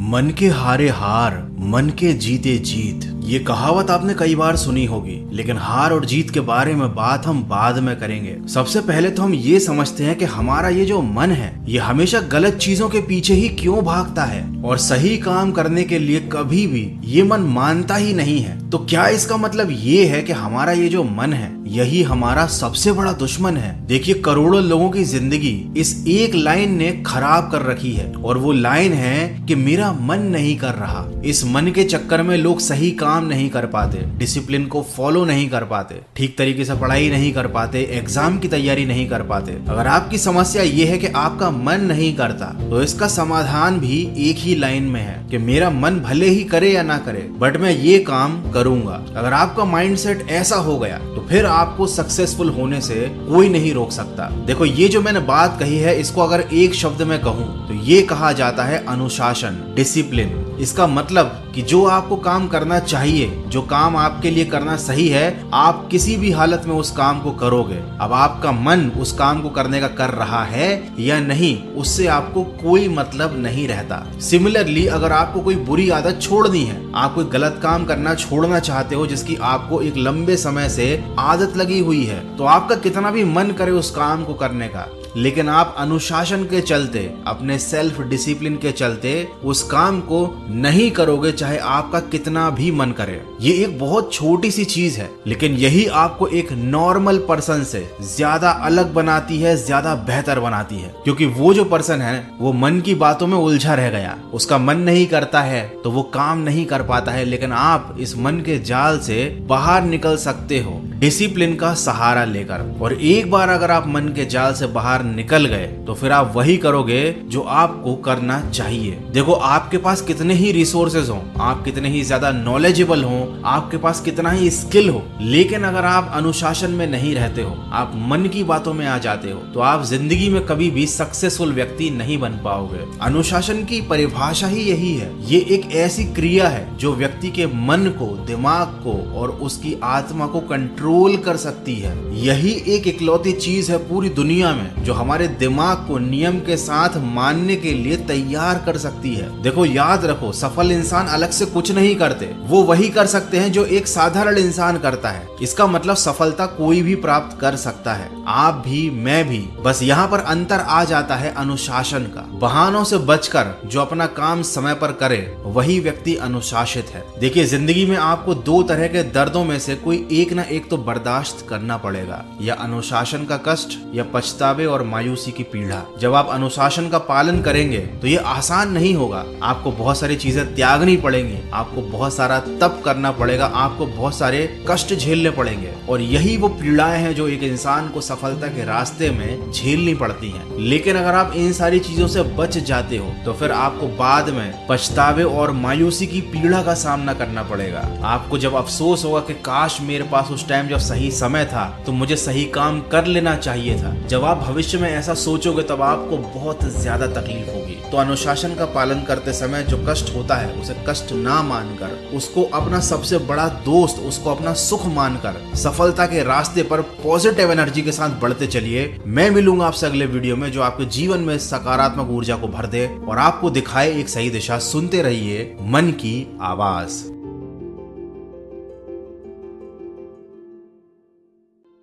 मन के हारे हार, मन के जीते जीत। ये कहावत आपने कई बार सुनी होगी, लेकिन हार और जीत के बारे में बात हम बाद में करेंगे। सबसे पहले तो हम ये समझते हैं कि हमारा ये जो मन है, ये हमेशा गलत चीजों के पीछे ही क्यों भागता है और सही काम करने के लिए कभी भी ये मन मानता ही नहीं है। तो क्या इसका मतलब ये है कि हमारा ये जो मन है, यही हमारा सबसे बड़ा दुश्मन है? देखिए, करोड़ों लोगों की जिंदगी इस एक लाइन ने खराब कर रखी है, और वो लाइन है कि मेरा मन नहीं कर रहा। इस मन के चक्कर में लोग सही काम नहीं कर पाते, डिसिप्लिन को फॉलो नहीं कर पाते, ठीक तरीके से पढ़ाई नहीं कर पाते, एग्जाम की तैयारी नहीं कर पाते। अगर आपकी समस्या ये है कि आपका मन नहीं करता, तो इसका समाधान भी एक ही लाइन में है कि मेरा मन भले ही करे या ना करे, बट मैं ये काम करूंगा। अगर आपका माइंडसेट ऐसा हो गया, तो फिर आपको सक्सेसफुल होने से कोई नहीं रोक सकता। देखो, ये जो मैंने बात कही है, इसको अगर एक शब्द में कहूं तो ये कहा जाता है अनुशासन, डिसिप्लिन। इसका मतलब कि जो आपको काम करना चाहिए, जो काम आपके लिए करना सही है, आप किसी भी हालत में उस काम को करोगे। अब आपका मन उस काम को करने का कर रहा है या नहीं, उससे आपको कोई मतलब नहीं रहता। सिमिलरली, अगर आपको कोई बुरी आदत छोड़नी है, आप कोई गलत काम करना छोड़ना चाहते हो जिसकी आपको एक लंबे समय से आदत लगी हुई है, तो आपका कितना भी मन करे उस काम को करने का, लेकिन आप अनुशासन के चलते, अपने सेल्फ डिसिप्लिन के चलते उस काम को नहीं करोगे, चाहे आपका कितना भी मन करे। ये एक बहुत छोटी सी चीज है, लेकिन यही आपको एक नॉर्मल पर्सन से ज्यादा अलग बनाती है, ज्यादा बेहतर बनाती है। क्योंकि वो जो पर्सन है, वो मन की बातों में उलझा रह गया, उसका मन नहीं करता है तो वो काम नहीं कर पाता है। लेकिन आप इस मन के जाल से बाहर निकल सकते हो डिसिप्लिन का सहारा लेकर। और एक बार अगर आप मन के जाल से बाहर निकल गए, तो फिर आप वही करोगे जो आपको करना चाहिए। देखो, आपके पास कितने ही रिसोर्सेज हो, आप कितने ही ज्यादा नॉलेजेबल हो, आपके पास कितना ही स्किल हो, लेकिन अगर आप अनुशासन में नहीं रहते हो, आप मन की बातों में आ जाते हो, तो आप जिंदगी में कभी भी सक्सेसफुल व्यक्ति नहीं बन पाओगे। अनुशासन की परिभाषा ही यही है। ये एक ऐसी क्रिया है जो व्यक्ति के मन को, दिमाग को और उसकी आत्मा को कंट्रोल कर सकती है। यही एक इकलौती चीज है पूरी दुनिया में जो हमारे दिमाग को नियम के साथ मानने के लिए तैयार कर सकती है। देखो, याद रखो, सफल इंसान अलग से कुछ नहीं करते, वो वही कर सकते हैं जो एक साधारण इंसान करता है। इसका मतलब सफलता कोई भी प्राप्त कर सकता है, आप भी, मैं भी। बस यहाँ पर अंतर आ जाता है अनुशासन का। बहानों से बचकर जो अपना काम समय पर करे, वही व्यक्ति अनुशासित है। देखिए, जिंदगी में आपको दो तरह के दर्दों में से कोई एक ना एक तो बर्दाश्त करना पड़ेगा, या अनुशासन का कष्ट, या पछतावे और मायूसी की पीड़ा। जब आप अनुशासन का पालन करेंगे तो ये आसान नहीं होगा, आपको बहुत सारी चीजें त्यागनी पड़ेंगी, आपको बहुत सारा तप करना पड़ेगा, आपको बहुत सारे कष्ट झेलने पड़ेंगे। और यही वो पीड़ाएं हैं जो एक इंसान को सफलता के रास्ते में झेलनी पड़ती हैं। लेकिन अगर आप इन सारी चीजों से बच जाते हो, तो फिर आपको बाद में पछतावे और मायूसी की पीड़ा का सामना करना पड़ेगा। आपको जब अफसोस होगा कि काश मेरे पास उस टाइम जब सही समय था तो मुझे सही काम कर लेना चाहिए था। जब आप भविष्य में ऐसा सोचोगे, तब आपको बहुत ज्यादा तकलीफ होगी। तो अनुशासन का पालन करते समय जो कष्ट होता है, उसे कष्ट ना मानकर, उसको अपना सबसे बड़ा दोस्त, उसको अपना सुख मानकर सफलता के रास्ते पर पॉजिटिव एनर्जी के साथ बढ़ते चलिए। मैं मिलूंगा आपसे अगले वीडियो में, जो आपके जीवन में सकारात्मक ऊर्जा को भर दे और आपको दिखाए एक सही दिशा। सुनते रहिए मन की आवाज।